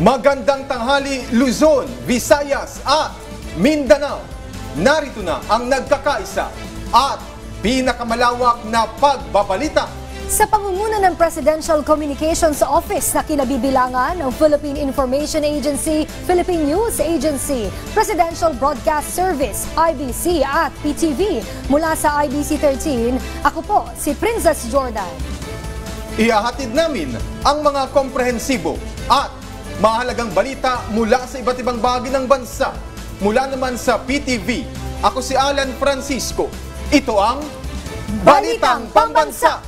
Magandang tanghali Luzon, Visayas at Mindanao. Narito na ang nagkakaisa at pinakamalawak na pagbabalita. Sa pangunguna ng Presidential Communications Office na kinabibilangan ng Philippine Information Agency, Philippine News Agency, Presidential Broadcast Service, IBC at PTV. Mula sa IBC 13, ako po si Princess Jordan. Ihahatid namin ang mga komprehensibo at mahalagang balita mula sa iba't ibang bahagi ng bansa. Mula naman sa PTV, ako si Alan Francisco. Ito ang Balitang Pambansa.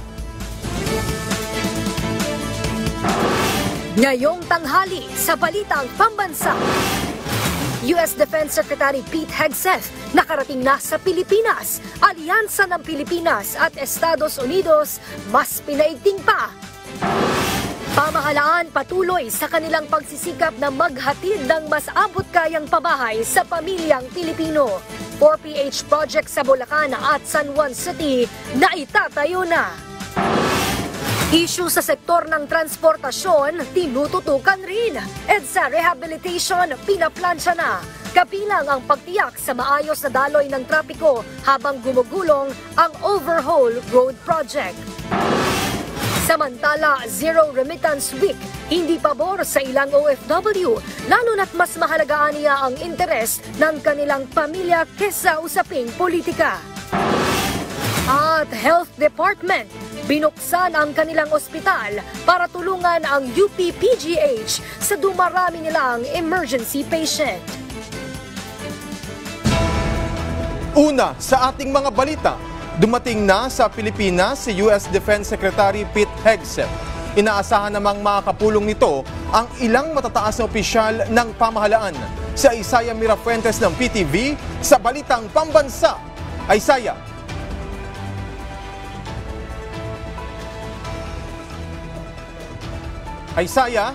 Ngayong tanghali sa Balitang Pambansa, US Defense Secretary Pete Hegseth nakarating na sa Pilipinas. Alyansa ng Pilipinas at Estados Unidos mas pinaigting pa. Pamahalaan patuloy sa kanilang pagsisikap na maghatid ng mas abot-kayang pabahay sa pamilyang Pilipino. 4PH project sa Bulacan at San Juan City na itatayo na. Issue sa sektor ng transportasyon, tinututukan rin. EDSA rehabilitation, pinaplansya na. Kabilang ang pagtiyak sa maayos na daloy ng trapiko habang gumugulong ang Overhaul Road Project. Samantala, Zero Remittance Week, hindi pabor sa ilang OFW, lalo na't mas mahalagaan niya ang interes ng kanilang pamilya kesa usaping politika. At Health Department, binuksan ang kanilang ospital para tulungan ang UP-PGH sa dumarami nilang emergency patient. Una sa ating mga balita, dumating na sa Pilipinas si US Defense Secretary Pete Hegseth. Inaasahan namang makakapulong nito ang ilang matataas na opisyal ng pamahalaan. Si Isaiah Mirafuentes ng PTV sa Balitang Pambansa. Isaiah. Isaiah.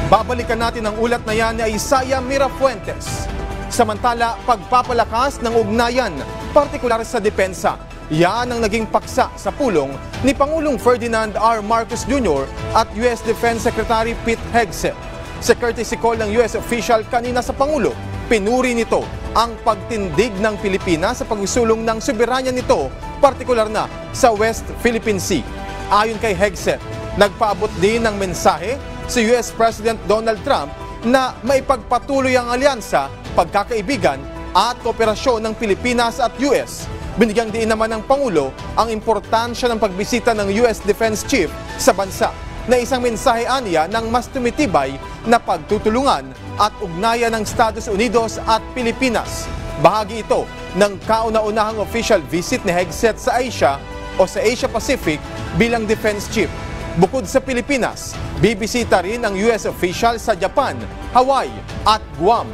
Babalikan natin ang ulat na yan ni Isaiah Mirafuentes. Samantala, pagpapalakas ng ugnayan, partikular sa depensa. Yan ang naging paksa sa pulong ni Pangulong Ferdinand R. Marcos Jr. at US Defense Secretary Pete Hegseth. Sa courtesy call ng US official kanina sa Pangulo, pinuri nito ang pagtindig ng Pilipinas sa pagsulong ng soberanya nito, partikular na sa West Philippine Sea. Ayon kay Hegseth, nagpaabot din ng mensahe si US President Donald Trump na maipagpatuloy ang alyansa, pagkakaibigan at kooperasyon ng Pilipinas at US. Binigyang diin naman ng Pangulo ang importansya ng pagbisita ng US Defense Chief sa bansa na isang mensahe aniya ng mas tumitibay na pagtutulungan at ugnayan ng Estados Unidos at Pilipinas. Bahagi ito ng kauna-unahang official visit ni Hegseth sa Asia o sa Asia Pacific bilang Defense Chief. Bukod sa Pilipinas, bibisita rin ang US official sa Japan, Hawaii at Guam.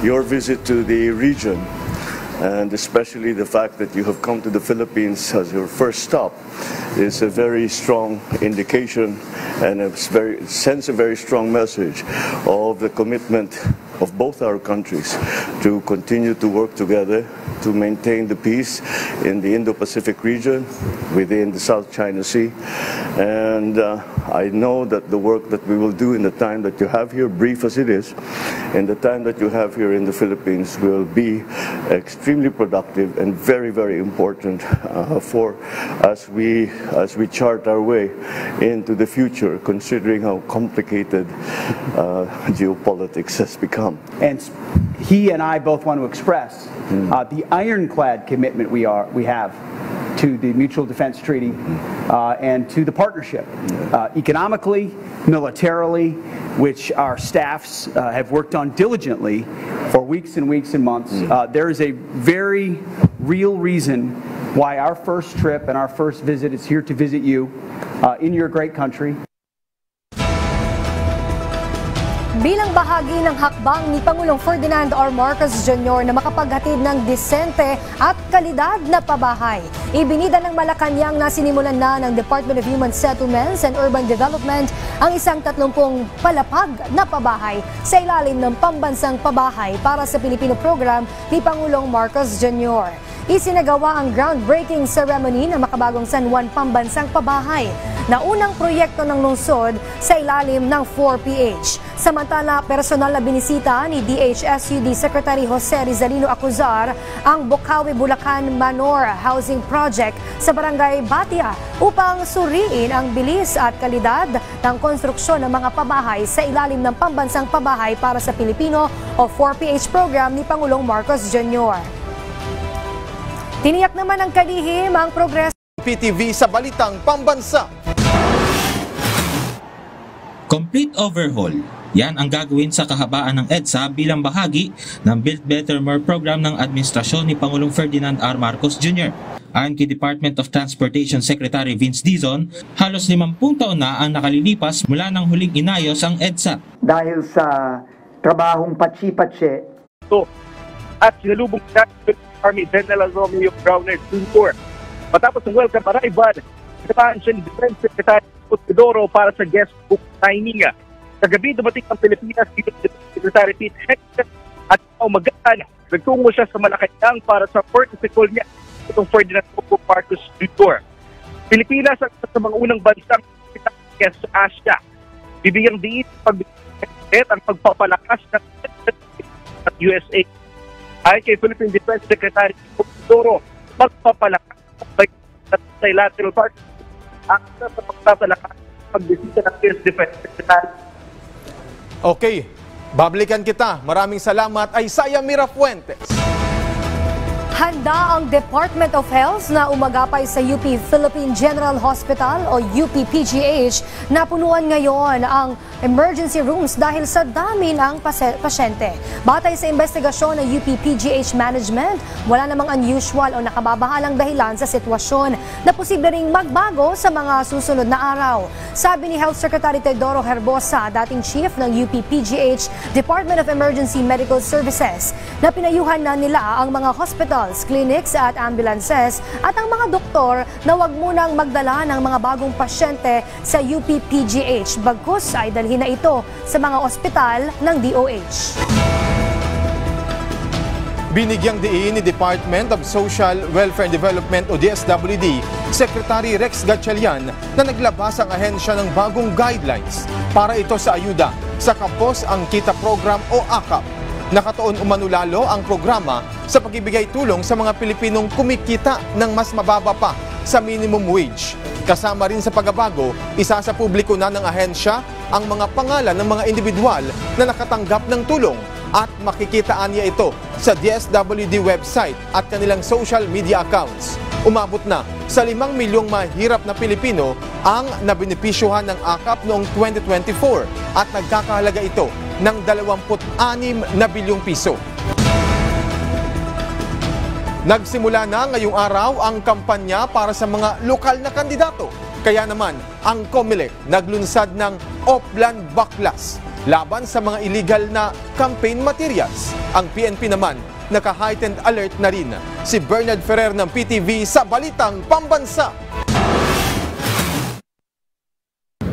Your visit to the region, and especially the fact that you have come to the Philippines as your first stop, is a very strong indication and sends a very strong message of the commitment of both our countries to continue to work together to maintain the peace in the Indo-Pacific region, within the South China Sea. And I know that the work that we will do in the time that you have here, brief as it is, in the time that you have here in the Philippines will be extremely productive and very, very important for as we chart our way into the future, considering how complicated geopolitics has become. And he and I both want to express the ironclad commitment we have to the Mutual Defense Treaty and to the partnership, economically, militarily, which our staffs have worked on diligently for weeks and weeks and months. There is a very real reason why our first trip and our first visit is here to visit you in your great country. Bilang bahagi ng hakbang ni Pangulong Ferdinand R. Marcos Jr. na makapaghatid ng disente at kalidad na pabahay, ibinida ng Malacanang na sinimulan na ng Department of Human Settlements and Urban Development ang isang 30 palapag na pabahay sa ilalim ng Pambansang Pabahay para sa Pilipino program ni Pangulong Marcos Jr. isinagawa ang groundbreaking ceremony ng makabagong San Juan Pambansang Pabahay na unang proyekto ng lungsod sa ilalim ng 4PH. Samantala, personal na binisita ni DHSUD Secretary Jose Rizalino Acuzar ang Bocaue, Bulacan Manor Housing Project sa Barangay Batia upang suriin ang bilis at kalidad ng konstruksyon ng mga pabahay sa ilalim ng Pambansang Pabahay para sa Pilipino o 4PH program ni Pangulong Marcos Jr. Tiniyak naman ng kalihim ang progreso. PTV sa Balitang Pambansa. Complete overhaul. Yan ang gagawin sa kahabaan ng EDSA bilang bahagi ng Build Better More program ng administrasyon ni Pangulong Ferdinand R. Marcos Jr. Ayon kay Department of Transportation Secretary Vince Dizon, halos 50 taon na ang nakalilipas mula nang huling inayos ang EDSA. Dahil sa trabahong patsi-patsi. At sinalubong sa Army General Romeo Browner Jr. Matapos ng welcome arrival, nakataan siya ni Defense Secretary Teodoro para sa guest book signing. Kagabi dumating ang Pilipinas dito si Secretary Pete Hector at umagaan nagtungo siya sa Malacanang para sa protocol niya itong Ferdinand Marcos Jr. Pilipinas ang isa sa mga unang bansang sa Asia. Bibigyang diin ang pagpapalakas ng USA. Ayon kay Philippine Defense Secretary Teodoro, magpapalakas ng trilateral partnership ang sa pagpapalakas pagbisita ng US Defense Secretary. Okay, babalikan kita. Maraming salamat, Isaiah Mirafuentes. Handa ang Department of Health na umagapay sa UP Philippine General Hospital o UP-PGH na punuan ngayon ang emergency rooms dahil sa dami ng pasyente. Batay sa investigasyon ng UP-PGH Management, wala namang unusual o nakababahalang dahilan sa sitwasyon na posible ring magbago sa mga susunod na araw. Sabi ni Health Secretary Teodoro Herbosa, dating chief ng UP-PGH Department of Emergency Medical Services, na pinayuhan na nila ang mga hospitals, clinics at ambulances at ang mga doktor na wag munang magdala ng mga bagong pasyente sa UP-PGH. Bagkus ay dalhin na ito sa mga ospital ng DOH. Binigyang diin ni Department of Social Welfare and Development o DSWD Secretary Rex Gatchalian na naglabas ang ahensya ng bagong guidelines para ito sa ayuda sa Kapos ang Kita Program o AKAP. Nakatuon umano lalo ang programa sa pagbibigay tulong sa mga Pilipinong kumikita ng mas mababa pa sa minimum wage. Kasama rin sa pagbabago, isa sa publiko na ng ahensya ang mga pangalan ng mga individual na nakatanggap ng tulong at makikitaan niya ito sa DSWD website at kanilang social media accounts. Umabot na sa 5 milyong mahirap na Pilipino ang nabenepisyuhan ng AKAP noong 2024 at nagkakahalaga ito ng 26 na bilyong piso. Nagsimula na ngayong araw ang kampanya para sa mga lokal na kandidato. Kaya naman, ang COMELEC naglunsad ng Oplan Baklas laban sa mga illegal na campaign materials. Ang PNP naman, naka-heightened alert na rin. Si Bernard Ferrer ng PTV sa Balitang Pambansa.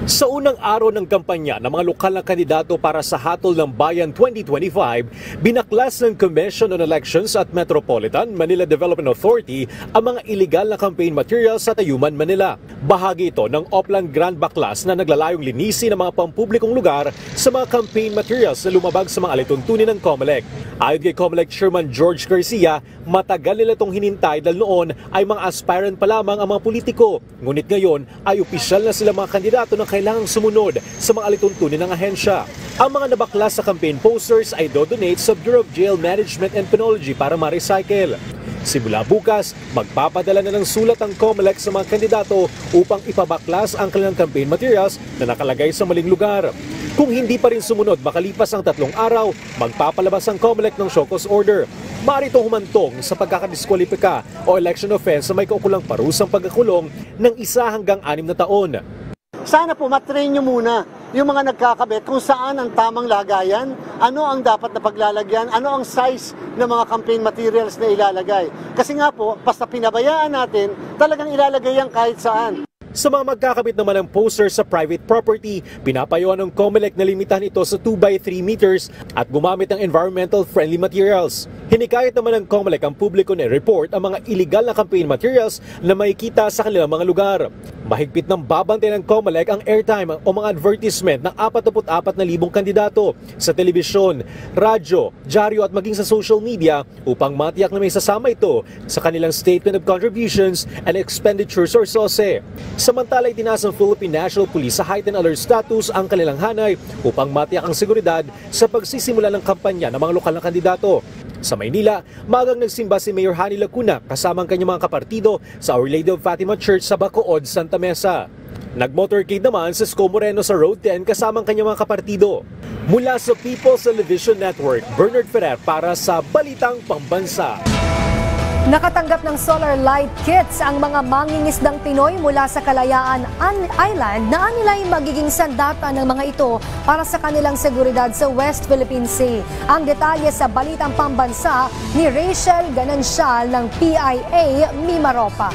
Sa unang araw ng kampanya ng mga lokal na kandidato para sa Hatol ng Bayan 2025, binaklas ng Commission on Elections at Metropolitan Manila Development Authority ang mga illegal na campaign materials sa Tayuman, Manila. Bahagi ito ng Oplan Grand Baklas na naglalayong linisin ang mga pampublikong lugar sa mga campaign materials na lumabag sa mga alituntunin ng COMELEC. Ayon kay COMELEC Chairman George Garcia, matagal nila itong hinintay dahil noon ay mga aspirant pa lamang ang mga politiko. Ngunit ngayon ay opisyal na sila mga kandidato na kailangang sumunod sa mga alituntunin ng ahensya. Ang mga nabaklas sa campaign posters ay dodonate sa Bureau of Jail Management and Penology para ma-recycle. Simula bukas, magpapadala na ng sulat ang COMELEC sa mga kandidato upang ipabaklas ang kanilang campaign materials na nakalagay sa maling lugar. Kung hindi pa rin sumunod makalipas ang 3 araw, magpapalabas ang COMELEC ng show cause order. Maaari itong humantong sa pagkakadiskwalipika o election offense na may kaukulang parusang pagkakulong ng 1 hanggang 6 na taon. Sana po matrain nyo muna yung mga nagkakabit kung saan ang tamang lagayan, ano ang dapat na paglalagyan, ano ang size ng mga campaign materials na ilalagay. Kasi nga po, basta pinabayaan natin, talagang ilalagay yan kahit saan. Sa mga magkakabit naman ng poster sa private property, pinapayuhan ng COMELEC na limitahan ito sa 2x3 meters at gumamit ng environmental friendly materials. Hinikayat naman ng COMELEC ang publiko na report ang mga illegal na campaign materials na makikita sa kanilang mga lugar. Mahigpit ng babantay ng COMELEC ang airtime o mga advertisement ng 44,000 kandidato sa telebisyon, radyo, dyaryo at maging sa social media upang matiyak na may sasama ito sa kanilang Statement of Contributions and Expenditures or SOSE. Samantala, itinaas ng Philippine National Police sa heightened alert status ang kanilang hanay upang matiyak ang seguridad sa pagsisimula ng kampanya ng mga lokal na kandidato. Sa Maynila, magang nagsimba si Mayor Hani Lacuna kasama ang kanyang mga kapartido sa Our Lady of Fatima Church sa Bacood, Santa Mesa. Nag-motorcade naman sa Isko Moreno sa Road 10 kasama ang kanyang mga kapartido. Mula sa People's Television Network, Bernard Ferrer para sa Balitang Pambansa. Nakatanggap ng solar light kits ang mga mangingisdang Pinoy mula sa Kalayaan Island na anilay magiging sandata ng mga ito para sa kanilang seguridad sa West Philippine Sea. Ang detalye sa Balitang Pambansa ni Rachel Ganancial ng PIA Mimaropa.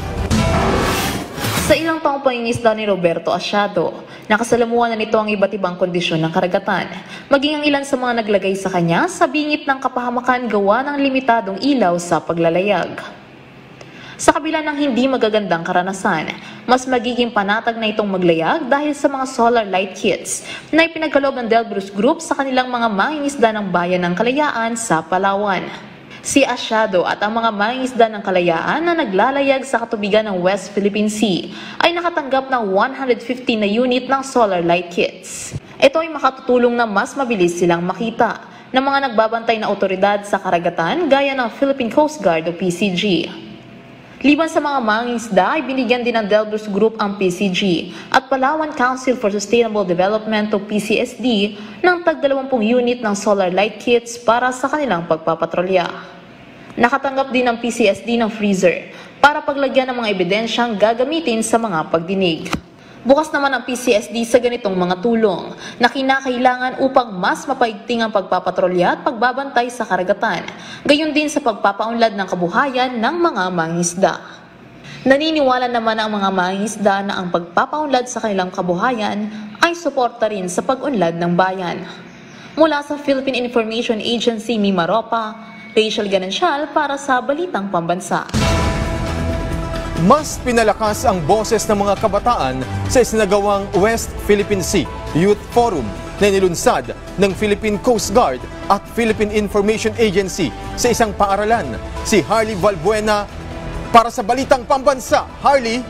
Sa ilang taong pangingisda ni Roberto Asyado, nakasalamuhan na nito ang iba't ibang kondisyon ng karagatan, maging ang ilan sa mga naglagay sa kanya sa bingit ng kapahamakan gawa ng limitadong ilaw sa paglalayag. Sa kabila ng hindi magagandang karanasan, mas magiging panatag na itong maglayag dahil sa mga solar light kits na ipinagkaloob ng Delbrus Group sa kanilang mga mangingisda ng bayan ng Kalayaan sa Palawan. Si Asyado at ang mga mangingisda ng Kalayaan na naglalayag sa katubigan ng West Philippine Sea ay nakatanggap ng 150 na unit ng solar light kits. Ito ay makatutulong na mas mabilis silang makita ng mga nagbabantay na otoridad sa karagatan gaya ng Philippine Coast Guard o PCG. Liban sa mga mangingisda ay binigyan din ng Delbrus Group ang PCG at Palawan Council for Sustainable Development o PCSD ng tag-20 unit ng solar light kits para sa kanilang pagpapatrolya. Nakatanggap din ng PCSD ng freezer para paglagyan ng mga ebidensyang gagamitin sa mga pagdinig. Bukas naman ang PCSD sa ganitong mga tulong na kinakailangan upang mas mapaigting ang pagpapatrolya at pagbabantay sa karagatan, gayon din sa pagpapaunlad ng kabuhayan ng mga mangingisda. Naniniwala naman ang mga mangingisda na ang pagpapaunlad sa kanilang kabuhayan ay suporta rin sa pag-unlad ng bayan. Mula sa Philippine Information Agency Mimaropa, Rachel Ganancial para sa Balitang Pambansa. Mas pinalakas ang boses ng mga kabataan sa isinagawang West Philippine Sea Youth Forum na nilunsad ng Philippine Coast Guard at Philippine Information Agency sa isang paaralan. Si Harley Valbuena para sa Balitang Pambansa. Harley?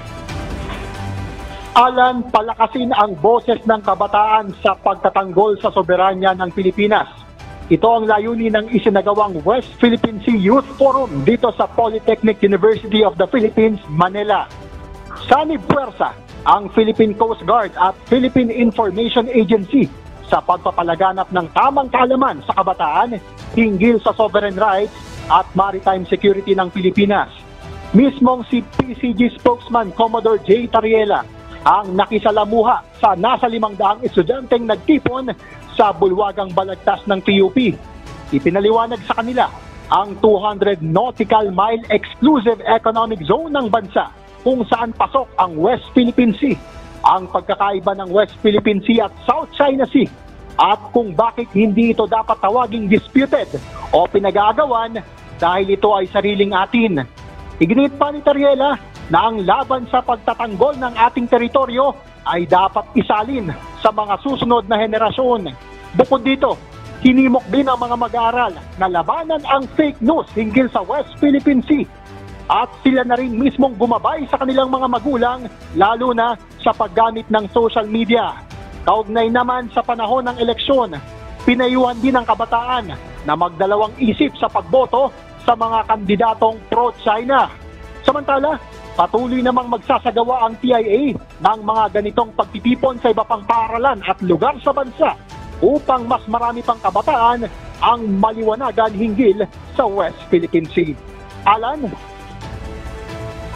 Alan, palakasin ang boses ng kabataan sa pagtatanggol sa soberanya ng Pilipinas. Ito ang layunin ng isinagawang West Philippine Sea Youth Forum dito sa Polytechnic University of the Philippines, Manila. Sanib puwersa ang Philippine Coast Guard at Philippine Information Agency sa pagpapalaganap ng tamang kaalaman sa kabataan hinggil sa sovereign rights at maritime security ng Pilipinas. Mismong si PCG spokesman Commodore J. Tariela ang nakisalamuha sa nasa 500 estudyanteng nagtipon sa bulwagang balagtas ng PUP. Ipinaliwanag sa kanila ang 200 nautical mile exclusive economic zone ng bansa kung saan pasok ang West Philippine Sea, ang pagkakaiba ng West Philippine Sea at South China Sea, at kung bakit hindi ito dapat tawaging disputed o pinag-aagawan dahil ito ay sariling atin. Iginit pa ni Tariela na ang laban sa pagtatanggol ng ating teritoryo ay dapat isalin sa mga susunod na henerasyon. Bukod dito, hinimok din ang mga mag-aaral na labanan ang fake news hinggil sa West Philippine Sea at sila na rin mismong gumabay sa kanilang mga magulang lalo na sa paggamit ng social media. Kaugnay naman sa panahon ng eleksyon, pinayuhan din ang kabataan na magdalawang isip sa pagboto sa mga kandidatong pro-China. Samantala, patuloy namang magsasagawa ang TIA ng mga ganitong pagtitipon sa iba pang paaralan at lugar sa bansa upang mas marami pang kabataan ang maliwanagan hinggil sa West Philippine Sea. Alan?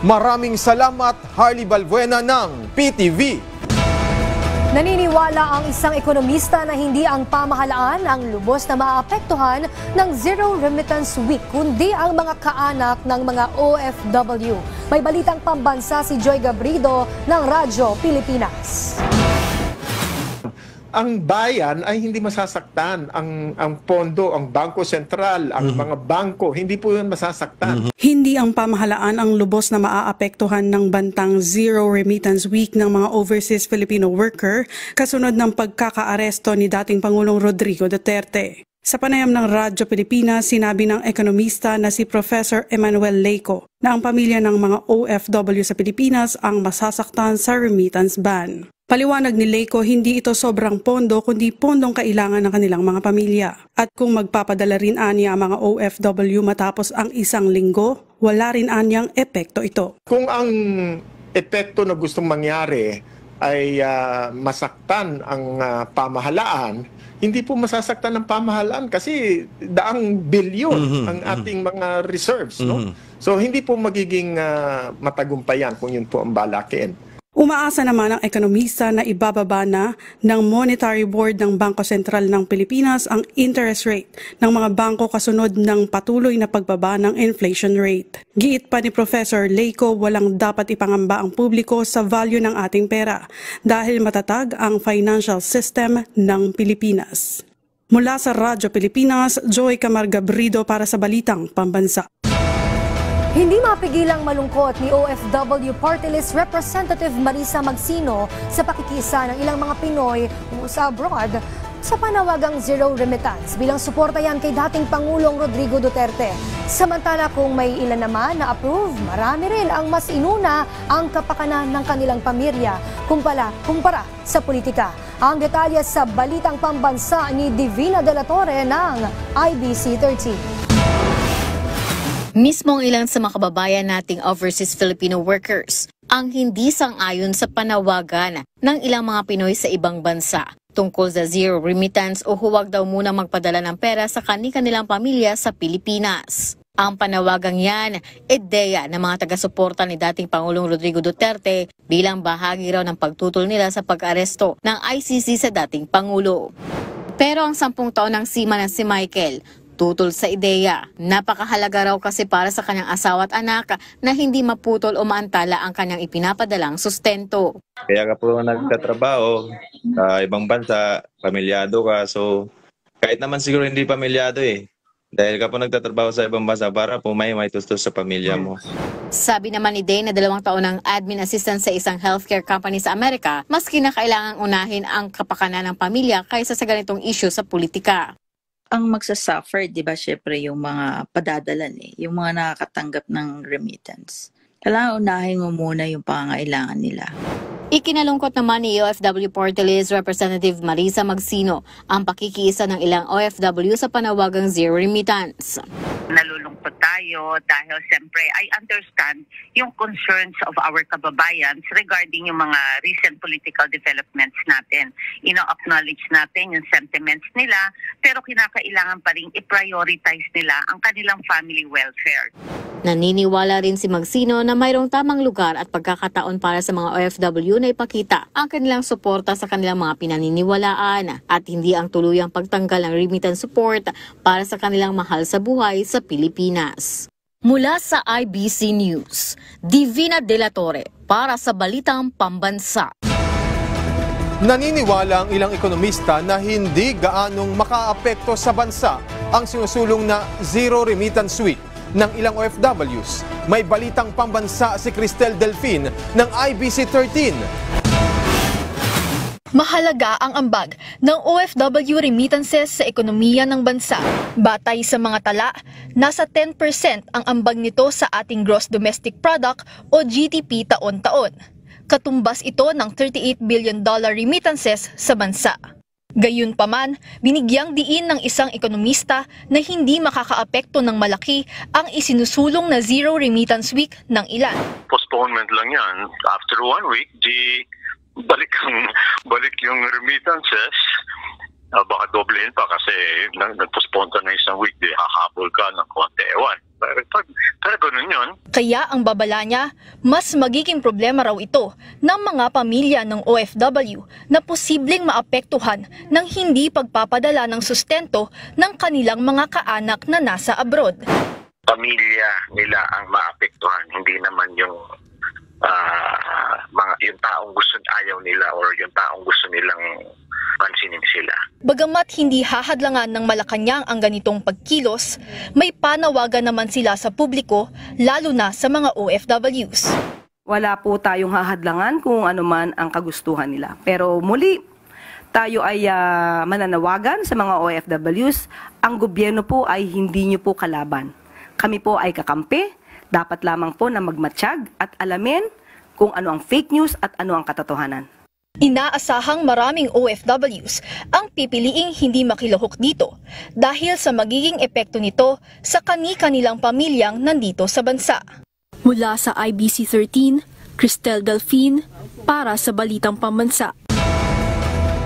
Maraming salamat, Harley Valbuena ng PTV. Naniniwala ang isang ekonomista na hindi ang pamahalaan ang lubos na maapektuhan ng Zero Remittance Week, kundi ang mga kaanak ng mga OFW. May balitang pambansa si Joy Gabrido ng Radyo Pilipinas. Ang bayan ay hindi masasaktan. Ang pondo, ang Bangko Sentral, ang mga bangko, hindi po yun masasaktan. Hindi ang pamahalaan ang lubos na maaapektuhan ng bantang Zero Remittance Week ng mga overseas Filipino worker kasunod ng pagkakaaresto ni dating Pangulong Rodrigo Duterte. Sa panayam ng Radyo Pilipinas, sinabi ng ekonomista na si Professor Emmanuel Leyco na ang pamilya ng mga OFW sa Pilipinas ang masasaktan sa remittance ban. Paliwanag ni Leyco, hindi ito sobrang pondo kundi pondong kailangan ng kanilang mga pamilya. At kung magpapadala rin anya ang mga OFW matapos ang isang linggo, wala rin anyang epekto ito. Kung ang epekto na gustong mangyari ay masaktan ang pamahalaan, hindi po masasaktan ng pamahalaan kasi daang bilyon ang ating mga reserves. No? So hindi po magiging matagumpayan kung yun po ang balakin. Umaasa naman ang ekonomista na ibababa na ng Monetary Board ng Bangko Sentral ng Pilipinas ang interest rate ng mga bangko kasunod ng patuloy na pagbaba ng inflation rate. Giit pa ni Professor Leyco, walang dapat ipangamba ang publiko sa value ng ating pera dahil matatag ang financial system ng Pilipinas. Mula sa Radyo Pilipinas, Joy Camargabrido para sa Balitang Pambansa. Hindi mapigilang malungkot ni OFW Party List Representative Marisa Magsino sa pakikiisa ng ilang mga Pinoy sa abroad sa panawagang zero remittance bilang suporta yan kay dating Pangulong Rodrigo Duterte. Samantala kung may ilan naman na approve, marami rin ang mas inuna ang kapakanan ng kanilang pamilya kumpara sa politika. Ang detalye sa Balitang Pambansa ni Divina De La Torre ng IBC 13. Mismong ilang sa mga kababayan nating overseas Filipino workers ang hindi sang-ayon sa panawagan ng ilang mga Pinoy sa ibang bansa tungkol sa zero remittance o huwag daw muna magpadala ng pera sa kanilang pamilya sa Pilipinas. Ang panawagang yan, ideya ng mga taga-suporta ni dating Pangulong Rodrigo Duterte bilang bahagi raw ng pagtutol nila sa pag-aresto ng ICC sa dating Pangulo. Pero ang 10 taon ng sima na si Michael, tutol sa ideya. Napakahalaga raw kasi para sa kanyang asawa at anak na hindi maputol o maantala ang kanyang ipinapadalang sustento. Kaya ka po nagtatrabaho sa ibang bansa, pamilyado ka. So kahit naman siguro hindi pamilyado Dahil ka po nagtatrabaho sa ibang bansa para po may tustos sa pamilya mo. Sabi naman ni Dane na 2 taon ng admin assistant sa isang healthcare company sa Amerika, mas kinakailangang unahin ang kapakanan ng pamilya kaysa sa ganitong issue sa politika. Ang magsasuffer, di ba, syempre yung mga padadalan yung mga nakakatanggap ng remittance. Kailangan unahin mo muna yung pangangailangan nila. Ikinalungkot naman ni OFW Party List Representative Marisa Magsino ang pakikiisa ng ilang OFW sa panawagang zero remittance. Nalulungkot tayo dahil siyempre I understand yung concerns of our kababayans regarding yung mga recent political developments natin. Ino-acknowledge natin yung sentiments nila pero kinakailangan pa rin i-prioritize nila ang kanilang family welfare. Naniniwala rin si Magsino na mayroong tamang lugar at pagkakataon para sa mga OFW na ipakita ang kanilang suporta sa kanilang mga pinaniniwalaan at hindi ang tuluyang pagtanggal ng remittance support para sa kanilang mahal sa buhay sa Pilipinas. Mula sa IBC News, Divina De La Torre para sa Balitang Pambansa. Naniniwala ang ilang ekonomista na hindi gaanong makaapekto sa bansa ang sinusulong na zero remittance week ng ilang OFWs. May Balitang Pambansa si Cristel Delfin ng IBC 13. Mahalaga ang ambag ng OFW remittances sa ekonomiya ng bansa. Batay sa mga tala, nasa 10% ang ambag nito sa ating gross domestic product o GDP taon-taon. Katumbas ito ng $38 billion remittances sa bansa. Gayunpaman, binigyang diin ng isang ekonomista na hindi makakaapekto ng malaki ang isinusulong na zero remittance week ng ilan. Postponement lang yan. After 1 week, balik yung remittances. Baka doblehin pa kasi nag-postpone ka na isang week, hahabol ka ng konti. Pero ganun yun. Kaya ang babala niya, mas magiging problema raw ito ng mga pamilya ng OFW na posibleng maapektuhan ng hindi pagpapadala ng sustento ng kanilang mga kaanak na nasa abroad. pamilya nila ang maapektuhan, hindi naman yung yung taong gusto ayaw nila or yung taong gusto nilang pansinin sila. Bagamat hindi hahadlangan ng Malacanang ang ganitong pagkilos, may panawagan naman sila sa publiko, lalo na sa mga OFWs. Wala po tayong hahadlangan kung ano man ang kagustuhan nila. Pero muli, tayo ay mananawagan sa mga OFWs, ang gobyerno po ay hindi nyo po kalaban. Kami po ay kakampi, dapat lamang po na magmatsyag at alamin kung ano ang fake news at ano ang katotohanan. Inaasahang maraming OFWs ang pipiliing hindi makilahok dito dahil sa magiging epekto nito sa kani-kanilang pamilyang nandito sa bansa. Mula sa IBC 13, Cristel Delfin, para sa Balitang Pambansa.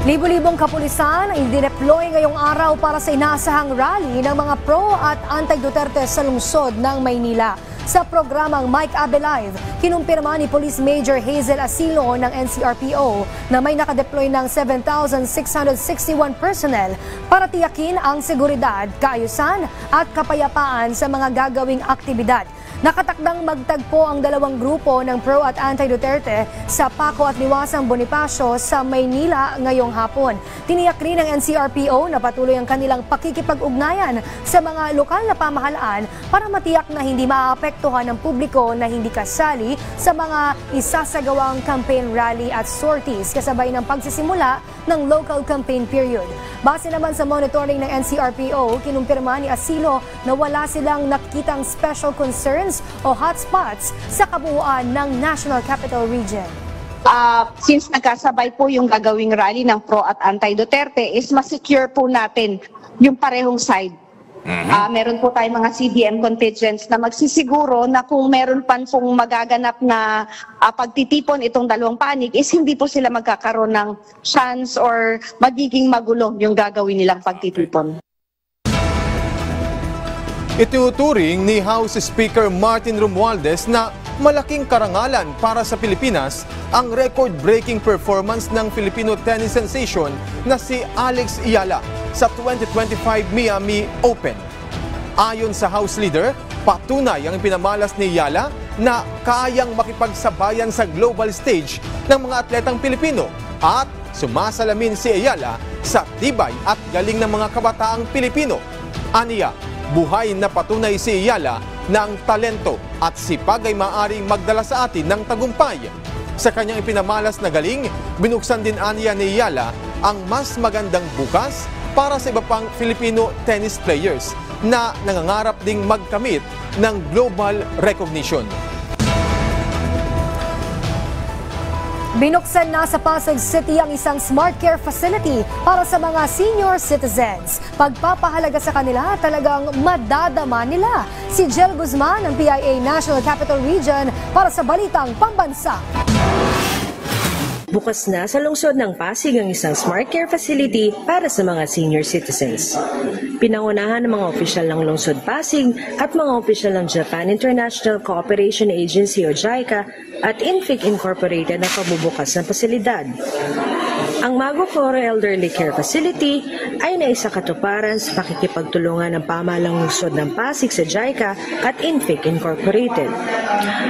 Libo-libong kapulisan ang dineploy ngayong araw para sa inaasahang rally ng mga pro at anti-Duterte sa lungsod ng Maynila. Sa programang Mike Abe Live, kinumpirma ni Police Major Hazel Asilo ng NCRPO na may nakadeploy ng 7,661 personnel para tiyakin ang seguridad, kaayusan at kapayapaan sa mga gagawing aktibidad. Nakatakdang magtagpo ang dalawang grupo ng pro at anti-Duterte sa Paco at Liwasang Bonifacio sa Maynila ngayong hapon. Tiniyak rin ng NCRPO na patuloy ang kanilang pakikipag-ugnayan sa mga lokal na pamahalaan para matiyak na hindi maapektuhan ng publiko na hindi kasali sa mga isasagawang campaign rally at sorties kasabay ng pagsisimula ng local campaign period. Base naman sa monitoring ng NCRPO, kinumpirma ni Asilo na wala silang nakitang special concerns o hotspots sa kabuuan ng National Capital Region. Since nagkasabay po yung gagawing rally ng pro at anti-Duterte, is masecure po natin yung parehong side. Meron po tayong mga CDM contingents na magsisiguro na kung meron pa pong magaganap na pagtitipon itong dalawang panig is hindi po sila magkakaroon ng chance or magiging magulo yung gagawin nilang pagtitipon. Ituturing ni House Speaker Martin Romualdez na malaking karangalan para sa Pilipinas ang record-breaking performance ng Filipino tennis sensation na si Alex Iyala sa 2025 Miami Open. Ayon sa House Leader, patunay ang pinamalas ni Iyala na kayang makipagsabayan sa global stage ng mga atletang Pilipino at sumasalamin si Iyala sa tibay at galing ng mga kabataang Pilipino. Aniya, buhay na patunay si Iyala na ang talento at sipag ay maaaring magdala sa atin ng tagumpay. Sa kanyang ipinamalas na galing, binuksan din aniya ni Iyala ang mas magandang bukas para sa iba pang Filipino tennis players na nangangarap ding magkamit ng global recognition. Binuksan na sa Pasig City ang isang Smart Care Facility para sa mga senior citizens. Pagpapahalaga sa kanila, talagang madadama nila. Si Jel Guzman ng PIA National Capital Region para sa Balitang Pambansa. Bukas na sa lungsod ng Pasig ang isang Smart Care Facility para sa mga senior citizens. Pinangunahan ng mga opisyal ng lungsod Pasig at mga opisyal ng Japan International Cooperation Agency o JICA at INFIC Incorporated na pabubukas ng pasilidad. Ang Mago Coro Elderly Care Facility ay naisakatuparan sa pakikipagtulungan ng pamahalang lungsod ng Pasig sa JICA at INFIC Incorporated.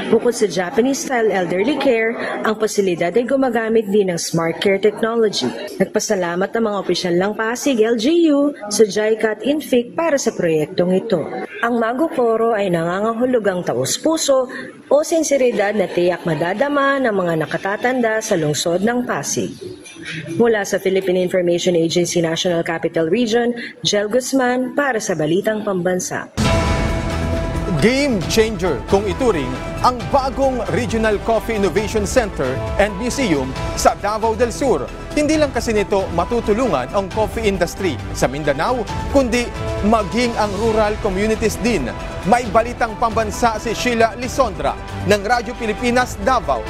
Bukod sa Japanese-style elderly care, ang pasilidad ay gumagamit din ng smart care technology. Nagpasalamat ang mga opisyal ng Pasig, LGU, sa JICA at INFIC para sa proyektong ito. Ang Mago Coro ay nangangahulugang taus-puso o sinseridad na tiyak madadama ng mga nakatatanda sa lungsod ng Pasig. Mula sa Philippine Information Agency National Capital Region, Jel Guzman para sa Balitang Pambansa. Game changer kung ituring ang bagong Regional Coffee Innovation Center and Museum sa Davao del Sur. Hindi lang kasi nito matutulungan ang coffee industry sa Mindanao, kundi maging ang rural communities din. May Balitang Pambansa si Sheila Lisondra ng Radyo Pilipinas, Davao.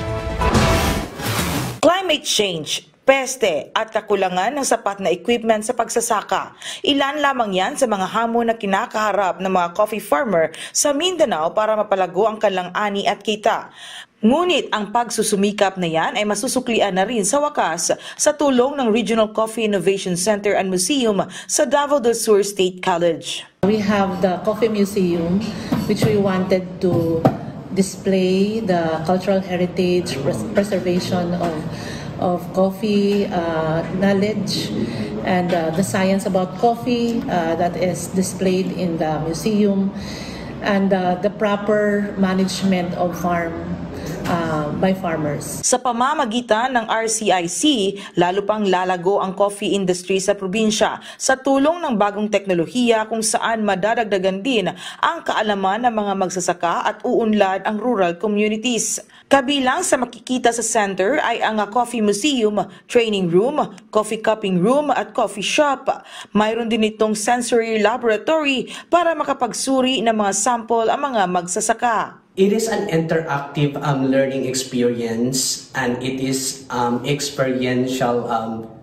Climate change, peste at kakulangan ng sapat na equipment sa pagsasaka. Ilan lamang yan sa mga hamon na kinakaharap ng mga coffee farmer sa Mindanao para mapalago ang kanilang ani at kita. Ngunit ang pagsusumikap na yan ay masusuklian na rin sa wakas sa tulong ng Regional Coffee Innovation Center and Museum sa Davao del Sur State College. We have the Coffee Museum, which we wanted to display the cultural heritage, preservation of coffee knowledge, and the science about coffee that is displayed in the museum, and the proper management of by farmers. Sa pamamagitan ng RCIC, lalo pang lalago ang coffee industry sa probinsya sa tulong ng bagong teknolohiya kung saan madadagdagan din ang kaalaman ng mga magsasaka at uunlad ang rural communities. Kabilang sa makikita sa center ay ang Coffee Museum, Training Room, Coffee Cupping Room at Coffee Shop. Mayroon din itong sensory laboratory para makapagsuri ng mga sample ang mga magsasaka. It is an interactive learning experience, and it is experiential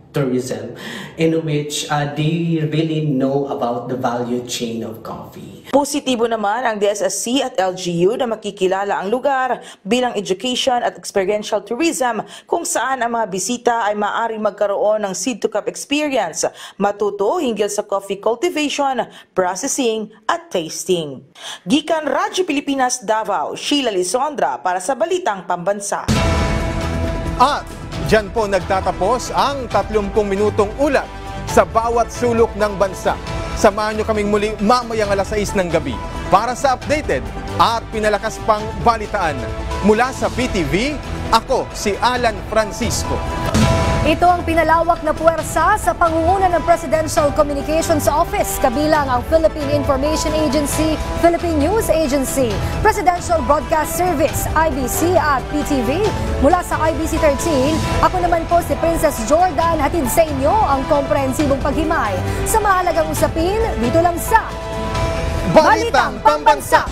tourism in which they really know about the value chain of coffee. Positibo naman ang DSSC at LGU na makikilala ang lugar bilang education at experiential tourism kung saan ang mga bisita ay maaaring magkaroon ng seed-to-cup experience, matuto hinggil sa coffee cultivation, processing at tasting. Gikan Radyo Pilipinas Davao, Sheila Lisondra para sa Balitang Pambansa. At diyan po nagtatapos ang 30 minutong ulat sa bawat sulok ng bansa. Samahan nyo kaming muli mamayang alas 6 ng gabi para sa updated at pinalakas pang balitaan. Mula sa PTV, ako si Alan Francisco. Ito ang pinalawak na puwersa sa pangunguna ng Presidential Communications Office, kabilang ang Philippine Information Agency, Philippine News Agency, Presidential Broadcast Service, IBC at PTV. Mula sa IBC 13, ako naman po si Princess Jordan, hatid sa inyo ang komprehensibong paghimay sa mahalagang usapin dito lang sa Balitang Pambansa.